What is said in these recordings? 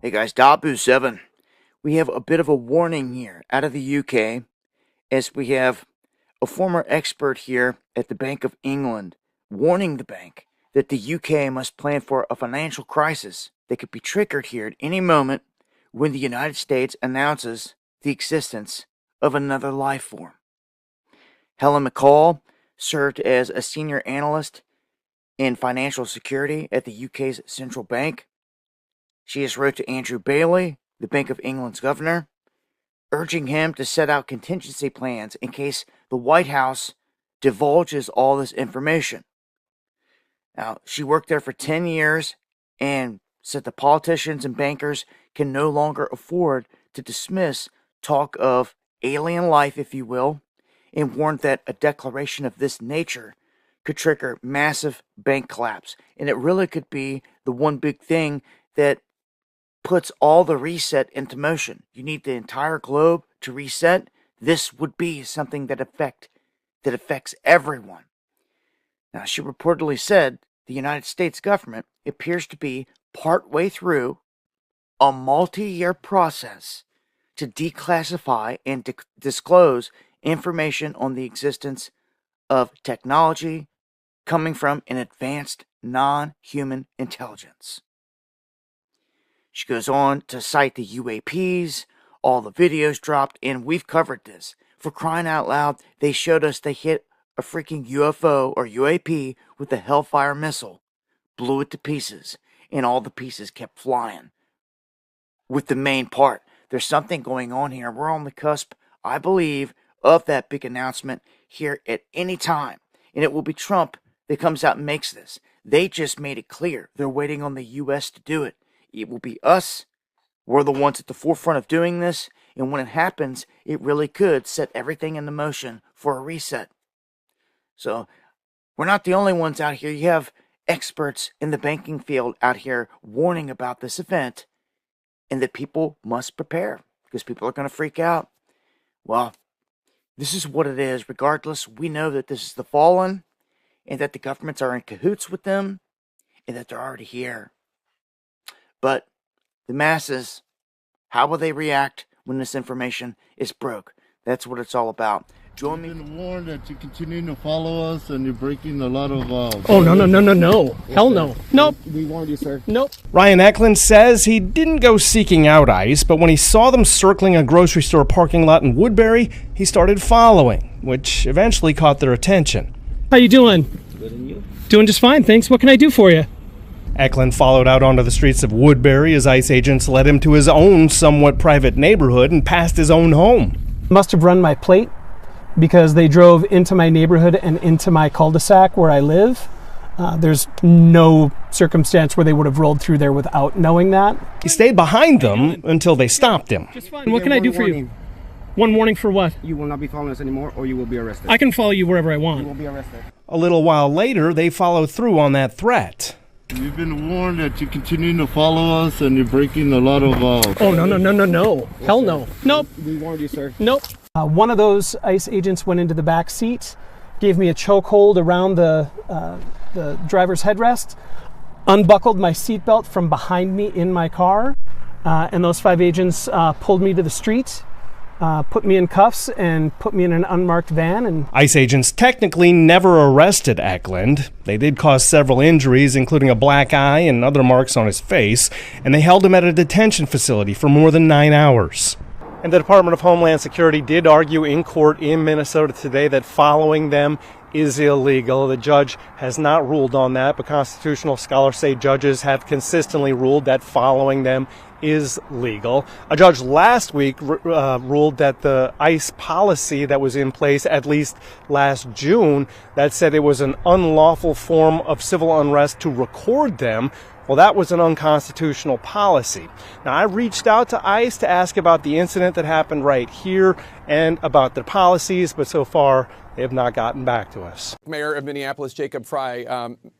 Hey guys, Dabu7. We have a bit of a warning here out of the UK, as we have a former expert here at the Bank of England warning the bank that the UK must plan for a financial crisis that could be triggered here at any moment when the United States announces the existence of another life form. Helen McCall served as a senior analyst in financial security at the UK's central bank. She has wrote to Andrew Bailey, the Bank of England's governor, urging him to set out contingency plans in case the White House divulges all this information. Now, she worked there for 10 years and said the politicians and bankers can no longer afford to dismiss talk of alien life, if you will, and warned that a declaration of this nature could trigger massive bank collapse. And it really could be the one big thing that puts all the reset into motion. You need the entire globe to reset. This would be something that affects everyone. Now, she reportedly said the United States government appears to be partway through a multi-year process to declassify and disclose information on the existence of technology coming from an advanced non-human intelligence. She goes on to cite the UAPs, all the videos dropped, and we've covered this. For crying out loud, they showed us they hit a freaking UFO or UAP with a Hellfire missile, blew it to pieces, and all the pieces kept flying. With the main part, there's something going on here. We're on the cusp, I believe, of that big announcement here at any time. And it will be Trump that comes out and makes this. They just made it clear. They're waiting on the U.S. to do it. It will be us. We're the ones at the forefront of doing this. And when it happens, it really could set everything into motion for a reset. So, we're not the only ones out here. You have experts in the banking field out here warning about this event and that people must prepare because people are going to freak out. Well, this is what it is. Regardless, we know that this is the fallen and that the governments are in cahoots with them and that they're already here. But the masses, how will they react when this information is broke? That's what it's all about. Join me. You've been warned that you're continuing to follow us and you're breaking a lot of... Oh, no. Hell no. Nope. We warned you, sir. Nope. Ryan Eklund says he didn't go seeking out ICE, but when he saw them circling a grocery store parking lot in Woodbury, he started following, which eventually caught their attention. How you doing? Good, and you? Doing just fine, thanks. What can I do for you? Eklund followed out onto the streets of Woodbury as ICE agents led him to his own somewhat private neighborhood and past his own home. Must have run my plate because they drove into my neighborhood and into my cul-de-sac where I live. There's no circumstance where they would have rolled through there without knowing that. He stayed behind them until they stopped him. Just fine. What can I do for you? One warning for what? You will not be following us anymore or you will be arrested. I can follow you wherever I You will want. be arrested. A little while later, they followed through on that threat. We've been warned that you're continuing to follow us and you're breaking a lot of... Oh, no. Hell no. Nope. We warned you, sir. Nope. One of those ICE agents went into the back seat, gave me a chokehold around the driver's headrest, unbuckled my seatbelt from behind me in my car, and those 5 agents pulled me to the street, put me in cuffs, and put me in an unmarked van. And ICE agents technically never arrested Eklund. They did cause several injuries, including a black eye and other marks on his face, and they held him at a detention facility for more than 9 hours. And the Department of Homeland Security did argue in court in Minnesota today that following them is illegal. The judge has not ruled on that, but constitutional scholars say judges have consistently ruled that following them is legal. A judge last week ruled that the ICE policy that was in place at least last June that said it was an unlawful form of civil unrest to record them, well, that was an unconstitutional policy. Now, I reached out to ICE to ask about the incident that happened right here and about the policies, but so far they have not gotten back to us. Mayor of Minneapolis, Jacob Frey.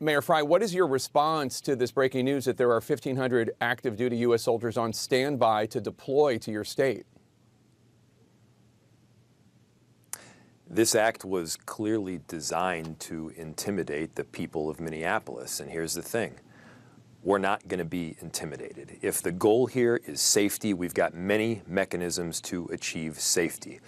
Mayor Frey, what is your response to this breaking news that there are 1,500 active duty U.S. soldiers on standby to deploy to your state? This act was clearly designed to intimidate the people of Minneapolis. And here's the thing. We're not going to be intimidated. If the goal here is safety, we've got many mechanisms to achieve safety.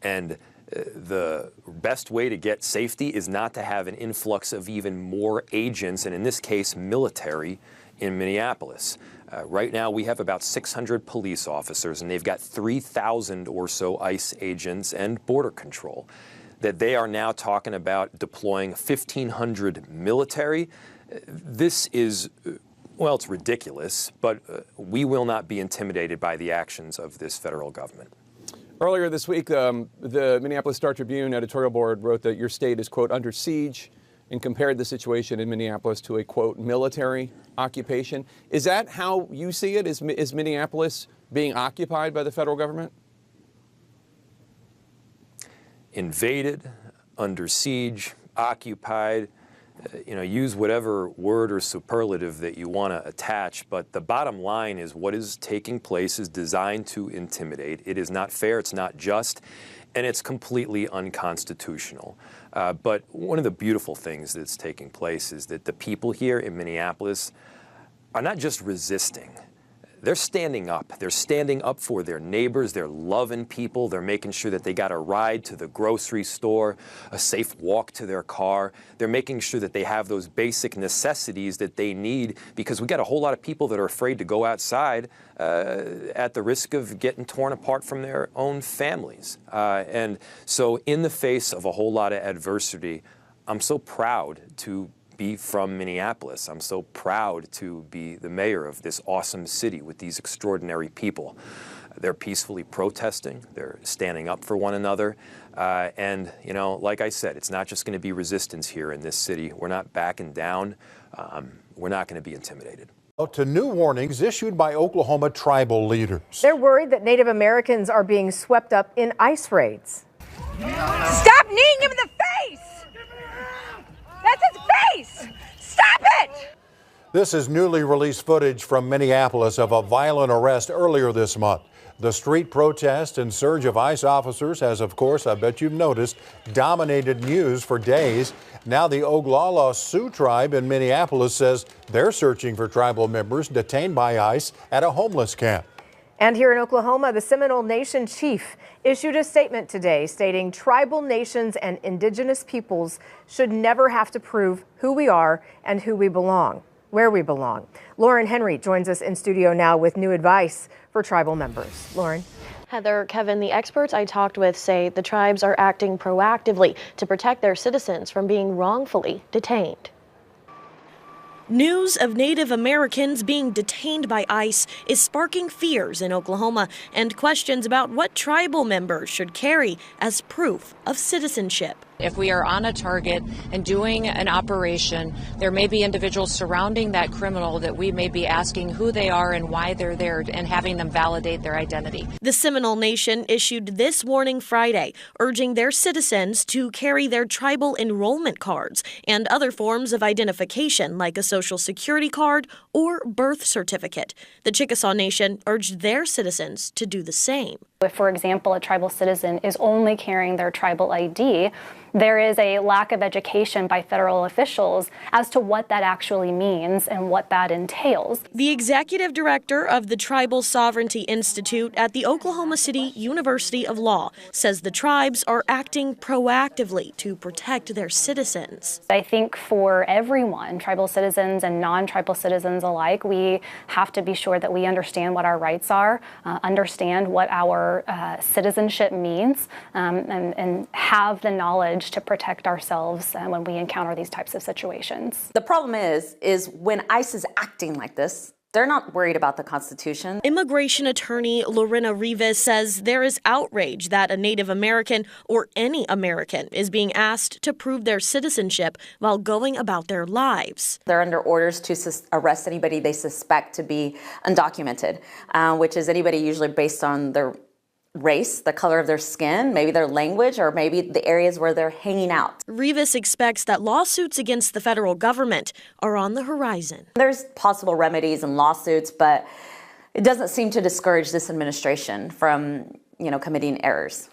And the best way to get safety is not to have an influx of even more agents, and in this case, military, in Minneapolis. Right now, we have about 600 police officers, and they've got 3,000 or so ICE agents and Border Control. That they are now talking about deploying 1,500 military. This is... well, it's ridiculous, but we will not be intimidated by the actions of this federal government. Earlier this week, the Minneapolis Star-Tribune editorial board wrote that your state is, quote, under siege, and compared the situation in Minneapolis to a, quote, military occupation. Is that how you see it? Is Minneapolis being occupied by the federal government? Invaded, under siege, occupied. Use whatever word or superlative that you want to attach, but the bottom line is what is taking place is designed to intimidate. It is not fair, it's not just, and it's completely unconstitutional. But one of the beautiful things that's taking place is that the people here in Minneapolis are not just resisting. They're standing up. They're standing up for their neighbors. They're loving people. They're making sure that they got a ride to the grocery store, a safe walk to their car. They're making sure that they have those basic necessities that they need, because we got a whole lot of people that are afraid to go outside at the risk of getting torn apart from their own families. And so in the face of a whole lot of adversity, I'm so proud to be from Minneapolis. I'm so proud to be the mayor of this awesome city with these extraordinary people. They're peacefully protesting. They're standing up for one another. And, like I said, it's not just going to be resistance here in this city. We're not backing down. We're not going to be intimidated. To new warnings issued by Oklahoma tribal leaders. They're worried that Native Americans are being swept up in ICE raids. Stop kneeing him in the face! That's his face! Stop it! This is newly released footage from Minneapolis of a violent arrest earlier this month. The street protest and surge of ICE officers has, of course, I bet you've noticed, dominated news for days. Now the Oglala Sioux tribe in Minneapolis says they're searching for tribal members detained by ICE at a homeless camp. And here in Oklahoma, the Seminole Nation chief issued a statement today stating tribal nations and indigenous peoples should never have to prove who we are and who we belong, where we belong. Lauren Henry joins us in studio now with new advice for tribal members. Lauren. Heather, Kevin, the experts I talked with say the tribes are acting proactively to protect their citizens from being wrongfully detained. News of Native Americans being detained by ICE is sparking fears in Oklahoma and questions about what tribal members should carry as proof of citizenship. If we are on a target and doing an operation, there may be individuals surrounding that criminal that we may be asking who they are and why they're there and having them validate their identity. The Seminole Nation issued this warning Friday, urging their citizens to carry their tribal enrollment cards and other forms of identification like a social security card or birth certificate. The Chickasaw Nation urged their citizens to do the same. If, for example, a tribal citizen is only carrying their tribal ID, there is a lack of education by federal officials as to what that actually means and what that entails. The executive director of the Tribal Sovereignty Institute at the Oklahoma City University of Law says the tribes are acting proactively to protect their citizens. I think for everyone, tribal citizens and non-tribal citizens alike, we have to be sure that we understand what our rights are, understand what our citizenship means, and have the knowledge to protect ourselves when we encounter these types of situations. The problem is when ICE is acting like this, they're not worried about the Constitution. Immigration attorney Lorena Rivas says there is outrage that a Native American or any American is being asked to prove their citizenship while going about their lives. They're under orders to arrest anybody they suspect to be undocumented, which is anybody usually based on their race, the color of their skin, maybe their language, or maybe the areas where they're hanging out. Rivas expects that lawsuits against the federal government are on the horizon. There's possible remedies and lawsuits, but it doesn't seem to discourage this administration from, committing errors.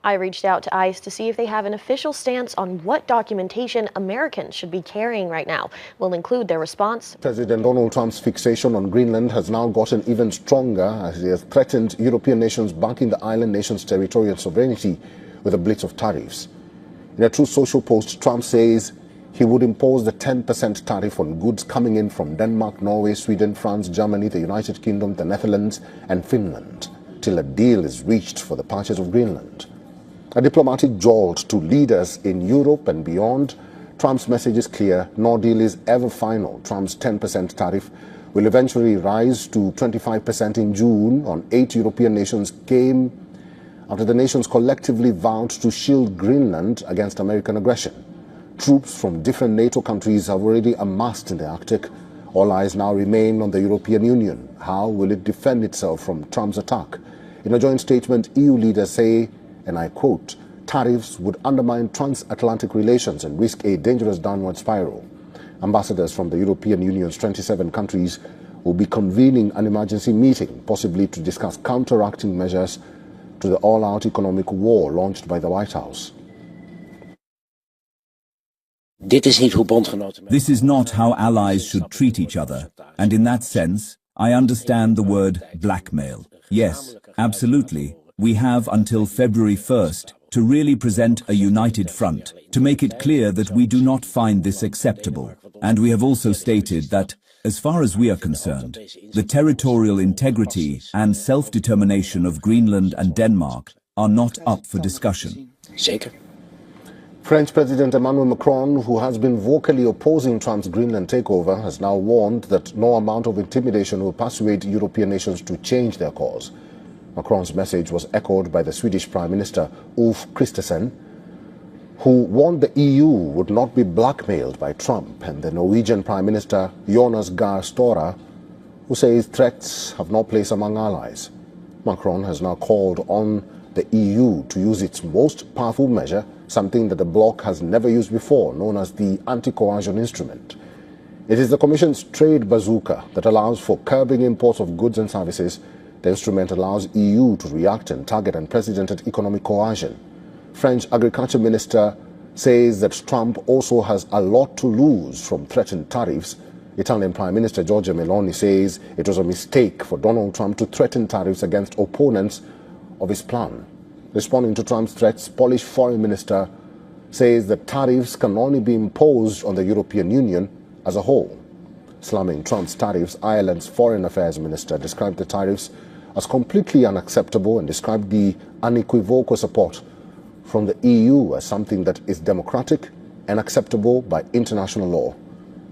I reached out to ICE to see if they have an official stance on what documentation Americans should be carrying right now. We'll include their response. President Donald Trump's fixation on Greenland has now gotten even stronger as he has threatened European nations backing the island nation's territorial sovereignty with a blitz of tariffs. In a Truth Social post, Trump says he would impose the 10% tariff on goods coming in from Denmark, Norway, Sweden, France, Germany, the United Kingdom, the Netherlands, and Finland, till a deal is reached for the purchase of Greenland. A diplomatic jolt to leaders in Europe and beyond. Trump's message is clear. No deal is ever final. Trump's 10% tariff will eventually rise to 25% in June on 8 European nations came after the nations collectively vowed to shield Greenland against American aggression. Troops from different NATO countries have already amassed in the Arctic. All eyes now remain on the European Union. How will it defend itself from Trump's attack? In a joint statement, EU leaders say, and I quote, tariffs would undermine transatlantic relations and risk a dangerous downward spiral. Ambassadors from the European Union's 27 countries will be convening an emergency meeting, possibly to discuss counteracting measures to the all-out economic war launched by the White House. This is not how allies should treat each other, and in that sense, I understand the word blackmail. Yes, absolutely. We have until February 1st to really present a united front, to make it clear that we do not find this acceptable. And we have also stated that, as far as we are concerned, the territorial integrity and self-determination of Greenland and Denmark are not up for discussion. French President Emmanuel Macron, who has been vocally opposing Trump's Greenland takeover, has now warned that no amount of intimidation will persuade European nations to change their course. Macron's message was echoed by the Swedish Prime Minister Ulf Kristersson, who warned the EU would not be blackmailed by Trump, and the Norwegian Prime Minister Jonas Gahr Støre, who says threats have no place among allies. Macron has now called on the EU to use its most powerful measure, something that the bloc has never used before, known as the anti-coercion instrument. It is the Commission's trade bazooka that allows for curbing imports of goods and services. The instrument allows EU to react and target unprecedented economic coercion. French Agriculture Minister says that Trump also has a lot to lose from threatened tariffs. Italian Prime Minister Giorgia Meloni says it was a mistake for Donald Trump to threaten tariffs against opponents of his plan. Responding to Trump's threats, Polish Foreign Minister says that tariffs can only be imposed on the European Union as a whole. Slamming Trump's tariffs, Ireland's Foreign Affairs Minister described the tariffs as completely unacceptable and described the unequivocal support from the EU as something that is democratic and acceptable by international law.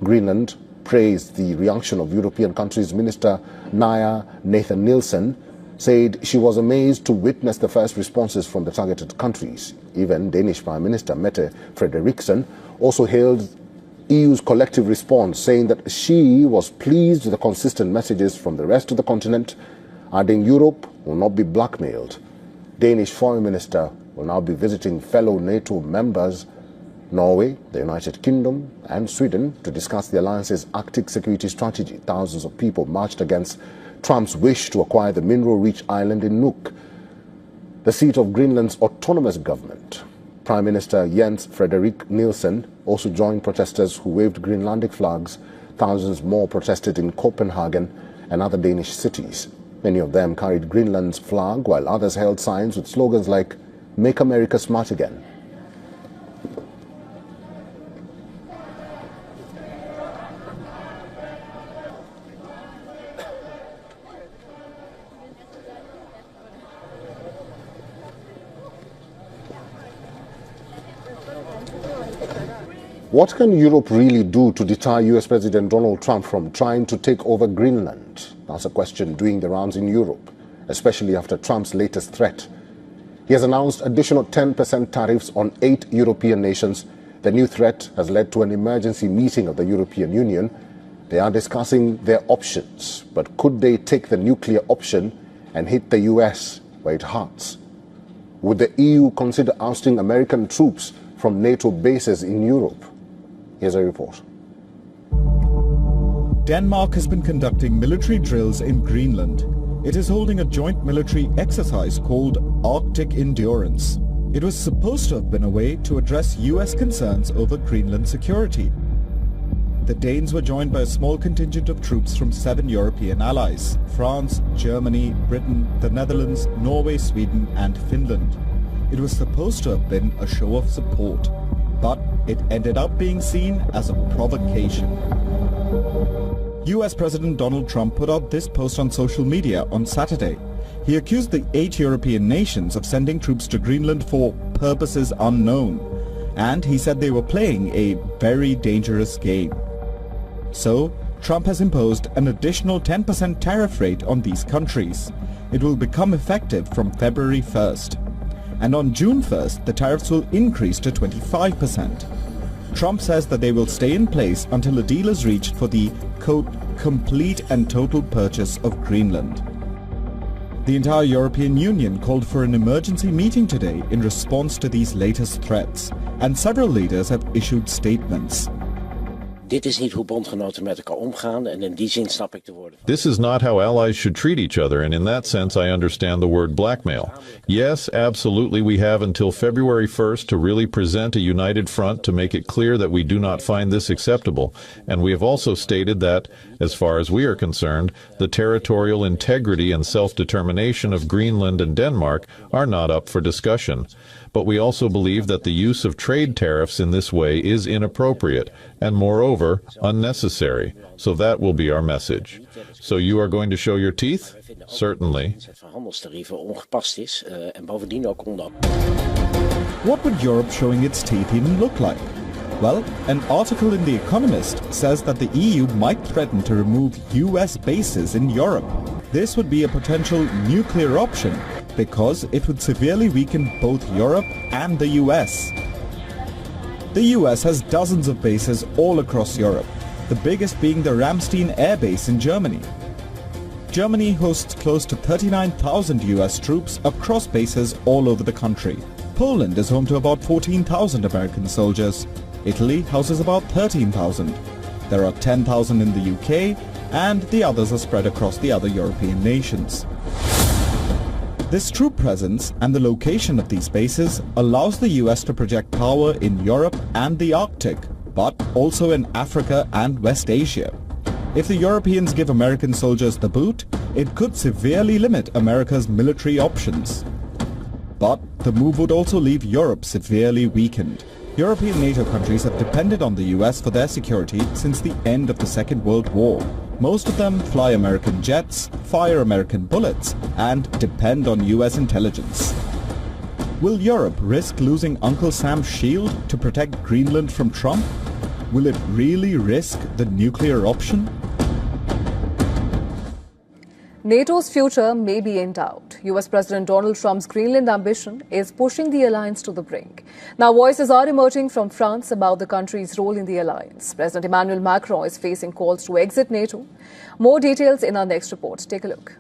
Greenland praised the reaction of European countries. Minister Naya Nathan-Nielsen said she was amazed to witness the first responses from the targeted countries. Even Danish Prime Minister Mette Frederiksen also hailed EU's collective response, saying that she was pleased with the consistent messages from the rest of the continent, adding Europe will not be blackmailed. Danish Foreign Minister will now be visiting fellow NATO members, Norway, the United Kingdom and Sweden, to discuss the alliance's Arctic security strategy. Thousands of people marched against Trump's wish to acquire the mineral-rich island in Nuuk, the seat of Greenland's autonomous government. Prime Minister Jens Frederik Nielsen also joined protesters who waved Greenlandic flags. Thousands more protested in Copenhagen and other Danish cities. Many of them carried Greenland's flag, while others held signs with slogans like "Make America Smart Again." What can Europe really do to deter US President Donald Trump from trying to take over Greenland? That's a question doing the rounds in Europe, especially after Trump's latest threat. He has announced additional 10% tariffs on 8 European nations. The new threat has led to an emergency meeting of the European Union. They are discussing their options, but could they take the nuclear option and hit the US where it hurts? Would the EU consider ousting American troops from NATO bases in Europe? Here's a report. Denmark has been conducting military drills in Greenland. It is holding a joint military exercise called Arctic Endurance. It was supposed to have been a way to address US concerns over Greenland security. The Danes were joined by a small contingent of troops from 7 European allies: France, Germany, Britain, the Netherlands, Norway, Sweden and Finland. It was supposed to have been a show of support, but it ended up being seen as a provocation. US President Donald Trump put out this post on social media on Saturday. He accused the 8 European nations of sending troops to Greenland for purposes unknown, and he said they were playing a very dangerous game. So, Trump has imposed an additional 10% tariff rate on these countries. It will become effective from February 1st. And on June 1st, the tariffs will increase to 25%. Trump says that they will stay in place until a deal is reached for the, quote, complete and total purchase of Greenland. The entire European Union called for an emergency meeting today in response to these latest threats, and several leaders have issued statements. Dit is niet hoe bondgenoten met elkaar omgaan en in die zin snap ik de woorden. This is not how allies should treat each other, and in that sense I understand the word blackmail. Yes, absolutely, we have until February 1st to really present a united front to make it clear that we do not find this acceptable, and we have also stated that, as far as we are concerned, the territorial integrity and self-determination of Greenland and Denmark are not up for discussion. But we also believe that the use of trade tariffs in this way is inappropriate and, moreover, unnecessary. So that will be our message. So you are going to show your teeth? Certainly. What would Europe showing its teeth even look like? Well, an article in The Economist says that the EU might threaten to remove US bases in Europe. This would be a potential nuclear option because it would severely weaken both Europe and the US. The US has dozens of bases all across Europe, the biggest being the Ramstein Air Base in Germany. Germany hosts close to 39,000 US troops across bases all over the country. Poland is home to about 14,000 American soldiers. Italy houses about 13,000. There are 10,000 in the UK, and the others are spread across the other European nations. This troop presence and the location of these bases allows the US to project power in Europe and the Arctic, but also in Africa and West Asia. If the Europeans give American soldiers the boot, it could severely limit America's military options. But the move would also leave Europe severely weakened. European NATO countries have depended on the US for their security since the end of the Second World War. Most of them fly American jets, fire American bullets, and depend on US intelligence. Will Europe risk losing Uncle Sam's shield to protect Greenland from Trump? Will it really risk the nuclear option? NATO's future may be in doubt. US President Donald Trump's Greenland ambition is pushing the alliance to the brink. Now, voices are emerging from France about the country's role in the alliance. President Emmanuel Macron is facing calls to exit NATO. More details in our next report. Take a look.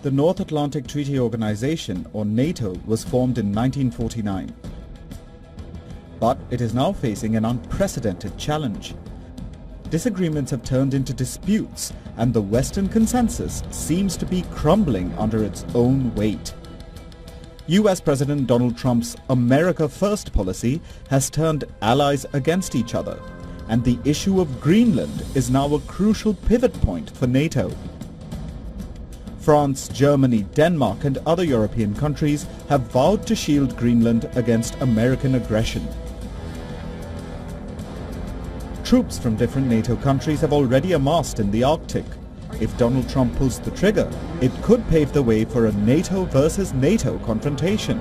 The North Atlantic Treaty Organization, or NATO, was formed in 1949. But it is now facing an unprecedented challenge. Disagreements have turned into disputes, and the Western consensus seems to be crumbling under its own weight. US President Donald Trump's America First policy has turned allies against each other, and the issue of Greenland is now a crucial pivot point for NATO. France, Germany, Denmark and other European countries have vowed to shield Greenland against American aggression. Troops from different NATO countries have already amassed in the Arctic. If Donald Trump pulls the trigger, it could pave the way for a NATO versus NATO confrontation.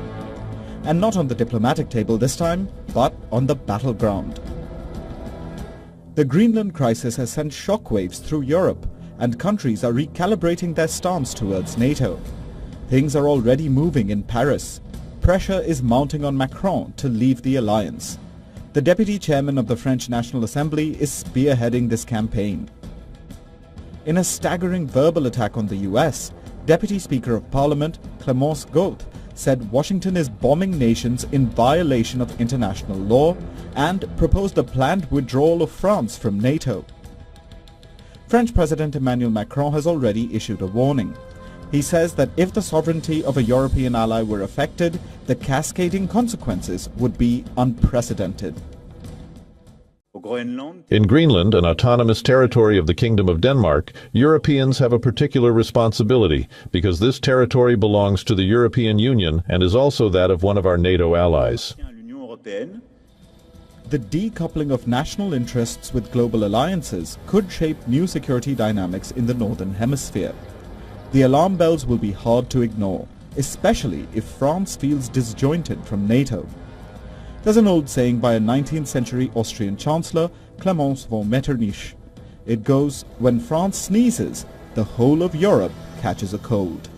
And not on the diplomatic table this time, but on the battleground. The Greenland crisis has sent shockwaves through Europe, and countries are recalibrating their stance towards NATO. Things are already moving in Paris. Pressure is mounting on Macron to leave the alliance. The deputy chairman of the French National Assembly is spearheading this campaign. In a staggering verbal attack on the US, Deputy Speaker of Parliament Clémence Gault said Washington is bombing nations in violation of international law and proposed a planned withdrawal of France from NATO. French President Emmanuel Macron has already issued a warning. He says that if the sovereignty of a European ally were affected, the cascading consequences would be unprecedented. In Greenland, an autonomous territory of the Kingdom of Denmark, Europeans have a particular responsibility because this territory belongs to the European Union and is also that of one of our NATO allies. The decoupling of national interests with global alliances could shape new security dynamics in the Northern Hemisphere. The alarm bells will be hard to ignore, especially if France feels disjointed from NATO. There's an old saying by a 19th century Austrian Chancellor, Clémence von Metternich. It goes, when France sneezes, the whole of Europe catches a cold.